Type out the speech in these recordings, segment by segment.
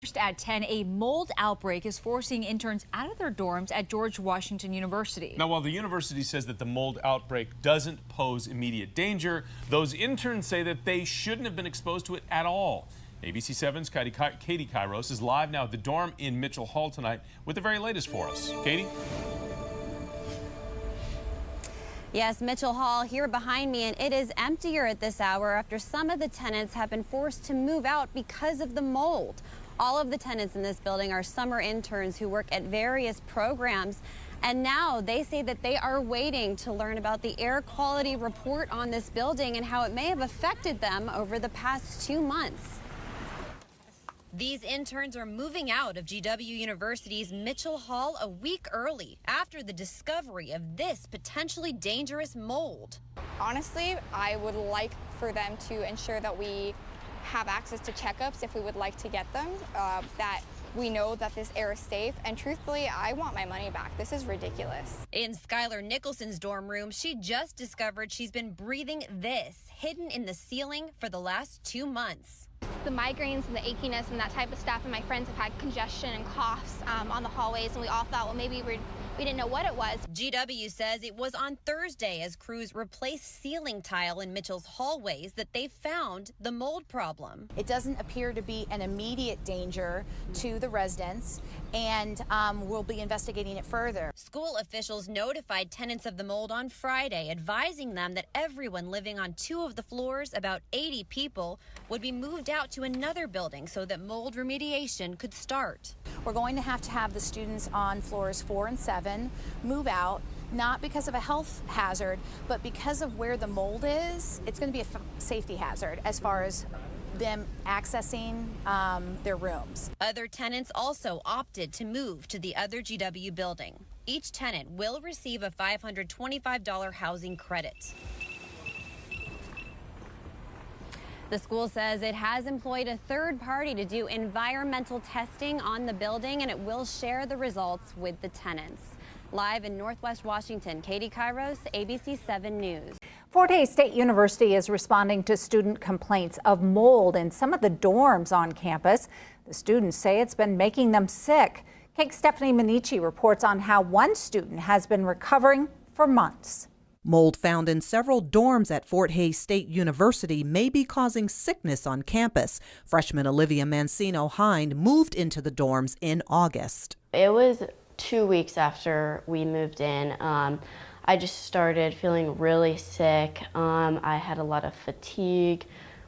First at 10, a mold outbreak is forcing interns out of their dorms at George Washington University. Now, while the university says that the mold outbreak doesn't pose immediate danger, those interns say that they shouldn't have been exposed to it at all. ABC 7's Katie Kairos is live now at the dorm in Mitchell Hall tonight with the very latest for us. Katie? Yes, Mitchell Hall here behind me, and it is emptier at this hour after some of the tenants have been forced to move out because of the mold. All of the tenants in this building are summer interns who work at various programs, and now they say that they are waiting to learn about the air quality report on this building and how it may have affected them over the past 2 months. These interns are moving out of GW University's Mitchell Hall a week early after the discovery of this potentially dangerous mold. Honestly, I would like for them to ensure that we have access to checkups if we would like to get them, that we know that this air is safe, and truthfully, I want my money back. This is ridiculous. In Skylar Nicholson's dorm room, she just discovered she's been breathing this hidden in the ceiling for the last 2 months. The migraines and the achiness and that type of stuff, and my friends have had congestion and coughs on the hallways, and we all thought, well, maybe we didn't know what it was. GW says it was on Thursday as crews replaced ceiling tile in Mitchell's hallways that they found the mold problem. It doesn't appear to be an immediate danger to the residents, and we'll be investigating it further. School officials notified tenants of the mold on Friday, advising them that everyone living on 2 of the floors, about 80 people, would be moved out to another building so that mold remediation could start. We're going to have the students on floors 4 and 7 move out, not because of a health hazard, but because of where the mold is. It's going to be a safety hazard as far as them accessing their rooms. Other tenants also opted to move to the other GW building. Each tenant will receive a $525 housing credit. The school says it has employed a third party to do environmental testing on the building, and it will share the results with the tenants. Live in Northwest Washington, Katie Kairos, ABC 7 News. Fort Hays State University is responding to student complaints of mold in some of the dorms on campus. The students say it's been making them sick. KAKE's Stephanie Minichi reports on how one student has been recovering for months. Mold found in several dorms at Fort Hays State University may be causing sickness on campus. Freshman Olivia Mancino-Hind moved into the dorms in August. It was 2 weeks after we moved in. I just started feeling really sick. I had a lot of fatigue,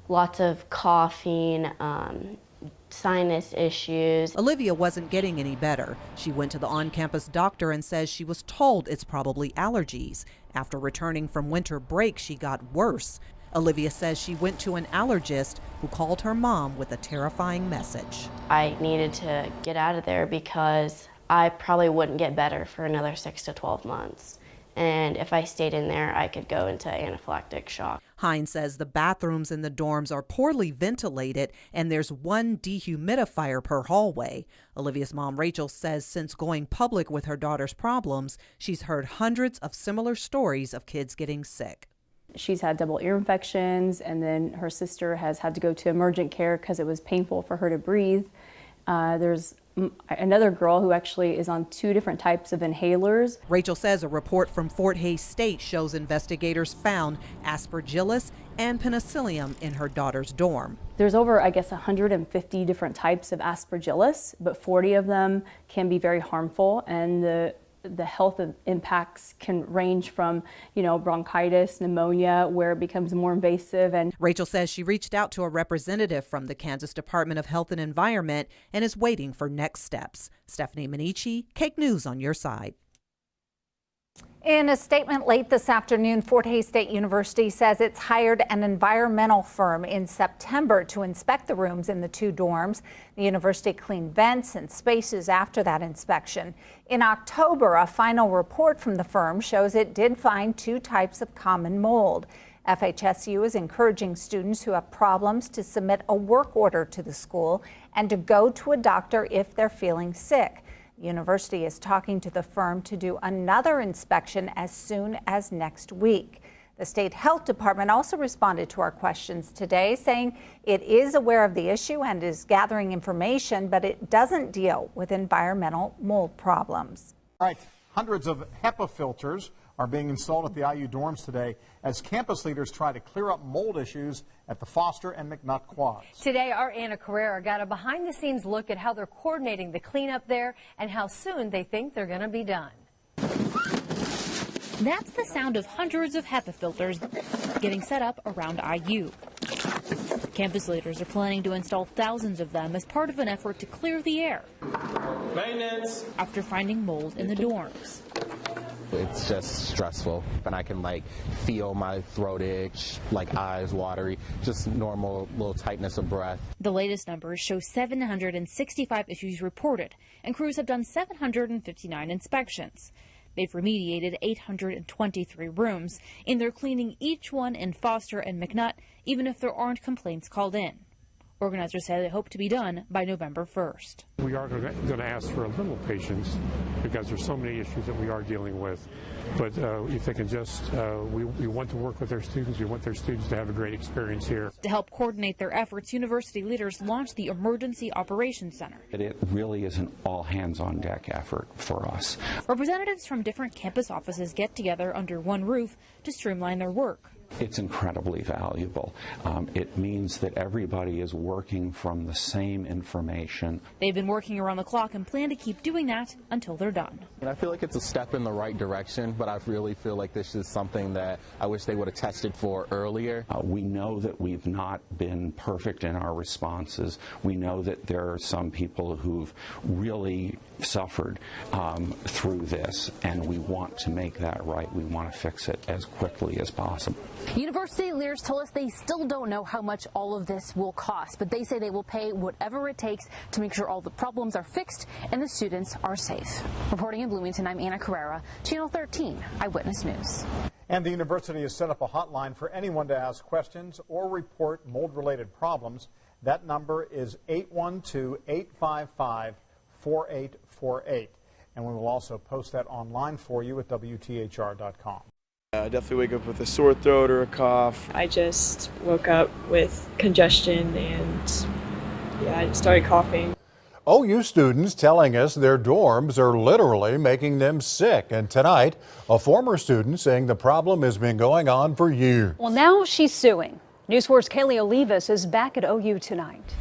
lots of coughing, sinus issues. Olivia wasn't getting any better. She went to the on-campus doctor and says she was told it's probably allergies. After returning from winter break, she got worse. Olivia says she went to an allergist who called her mom with a terrifying message. I needed to get out of there because I probably wouldn't get better for another 6 to 12 months. And if I stayed in there, I could go into anaphylactic shock. Hind says the bathrooms in the dorms are poorly ventilated and there's one dehumidifier per hallway. Olivia's mom, Rachel, says since going public with her daughter's problems, she's heard hundreds of similar stories of kids getting sick. She's had double ear infections, and then her sister has had to go to emergent care because it was painful for her to breathe. There's another girl who actually is on 2 different types of inhalers. Rachel says a report from Fort Hays State shows investigators found aspergillus and penicillium in her daughter's dorm. There's over, I guess, 150 different types of aspergillus, but 40 of them can be very harmful, and the health impacts can range from, bronchitis, pneumonia, where it becomes more invasive. And Rachel says she reached out to a representative from the Kansas Department of Health and Environment and is waiting for next steps. Stephanie Minichi, KAKE News on your side. In a statement late this afternoon, Fort Hays State University says it's hired an environmental firm in September to inspect the rooms in the 2 dorms. The university cleaned vents and spaces after that inspection. In October, a final report from the firm shows it did find 2 types of common mold. FHSU is encouraging students who have problems to submit a work order to the school and to go to a doctor if they're feeling sick. The university is talking to the firm to do another inspection as soon as next week. The state health department also responded to our questions today, saying it is aware of the issue and is gathering information, but it doesn't deal with environmental mold problems. All right, hundreds of HEPA filters are being installed at the IU dorms today as campus leaders try to clear up mold issues at the Foster and McNutt quads. Today, our Anna Carrera got a behind-the-scenes look at how they're coordinating the cleanup there and how soon they think they're going to be done. That's the sound of hundreds of HEPA filters getting set up around IU. Campus leaders are planning to install thousands of them as part of an effort to clear the air. Maintenance. After finding mold in the dorms. It's just stressful, and I can feel my throat itch, eyes watery, just normal little tightness of breath. The latest numbers show 765 issues reported, and crews have done 759 inspections. They've remediated 823 rooms, and they're cleaning each one in Foster and McNutt, even if there aren't complaints called in. Organizers say they hope to be done by November 1st. We are going to ask for a little patience because there's so many issues that we are dealing with. But if they can just, we want to work with their students. We want their students to have a great experience here. To help coordinate their efforts, university leaders launched the Emergency Operations Center. It really is an all-hands-on-deck effort for us. Representatives from different campus offices get together under one roof to streamline their work. It's incredibly valuable. It means that everybody is working from the same information. They've been working around the clock and plan to keep doing that until they're done. And I feel like it's a step in the right direction, but I really feel like this is something that I wish they would have tested for earlier. We know that we've not been perfect in our responses. We know that there are some people who've really suffered through this, and we want to make that right. We want to fix it as quickly as possible. University leaders told us they still don't know how much all of this will cost, but they say they will pay whatever it takes to make sure all the problems are fixed and the students are safe. Reporting in Bloomington, I'm Anna Carrera, Channel 13 Eyewitness News. And the university has set up a hotline for anyone to ask questions or report mold-related problems. That number is 812-855-4848. And we will also post that online for you at WTHR.com. I definitely wake up with a sore throat or a cough. I just woke up with congestion and I started coughing. OU students telling us their dorms are literally making them sick. And tonight, a former student saying the problem has been going on for years. Well, now she's suing. News 4's Kaylee Olivas is back at OU tonight.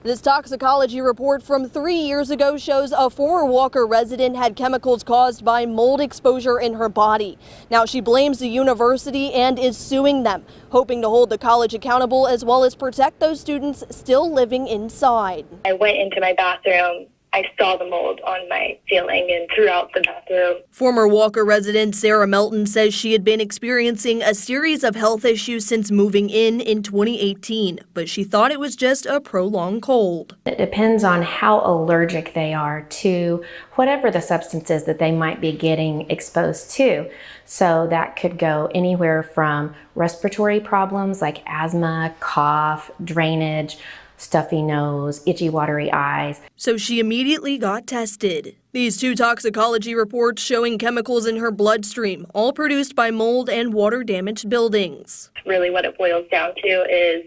This toxicology report from 3 years ago shows a former Walker resident had chemicals caused by mold exposure in her body. Now she blames the university and is suing them, hoping to hold the college accountable as well as protect those students still living inside. I went into my bathroom. I saw the mold on my ceiling and throughout the bathroom. Former Walker resident Sarah Melton says she had been experiencing a series of health issues since moving in 2018, but she thought it was just a prolonged cold. It depends on how allergic they are to whatever the substance is that they might be getting exposed to. So that could go anywhere from respiratory problems like asthma, cough, drainage, stuffy nose, itchy, watery eyes. So she immediately got tested. These two toxicology reports showing chemicals in her bloodstream, all produced by mold and water-damaged buildings. Really what it boils down to is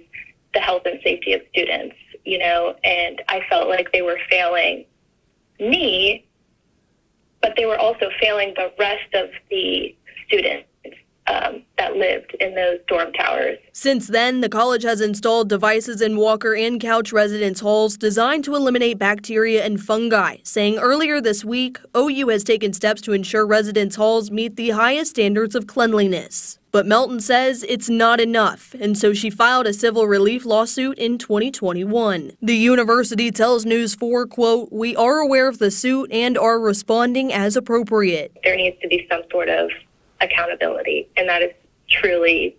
the health and safety of students, and I felt like they were failing me, but they were also failing the rest of the students that lived in those dorm towers. Since then, the college has installed devices in Walker and Couch residence halls designed to eliminate bacteria and fungi, saying earlier this week, OU has taken steps to ensure residence halls meet the highest standards of cleanliness. But Melton says it's not enough, and so she filed a civil relief lawsuit in 2021. The university tells News 4, quote, "We are aware of the suit and are responding as appropriate." There needs to be some sort of accountability, and that is truly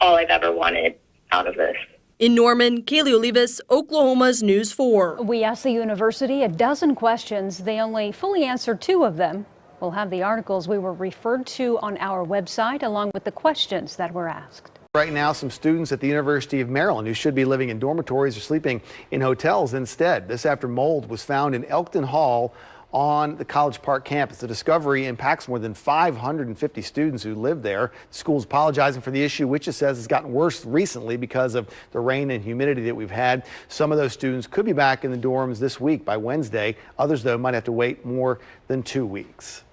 all I've ever wanted out of this. In Norman, Kaylee Olivas, Oklahoma's News 4. We asked the university a dozen questions. They only fully answered 2 of them. We'll have the articles we were referred to on our website along with the questions that were asked. Right now, some students at the University of Maryland who should be living in dormitories are sleeping in hotels instead. This after mold was found in Elkton Hall on the College Park campus. The discovery impacts more than 550 students who live there. The school's apologizing for the issue, which it says has gotten worse recently because of the rain and humidity that we've had. Some of those students could be back in the dorms this week by Wednesday. Others, though, might have to wait more than 2 weeks.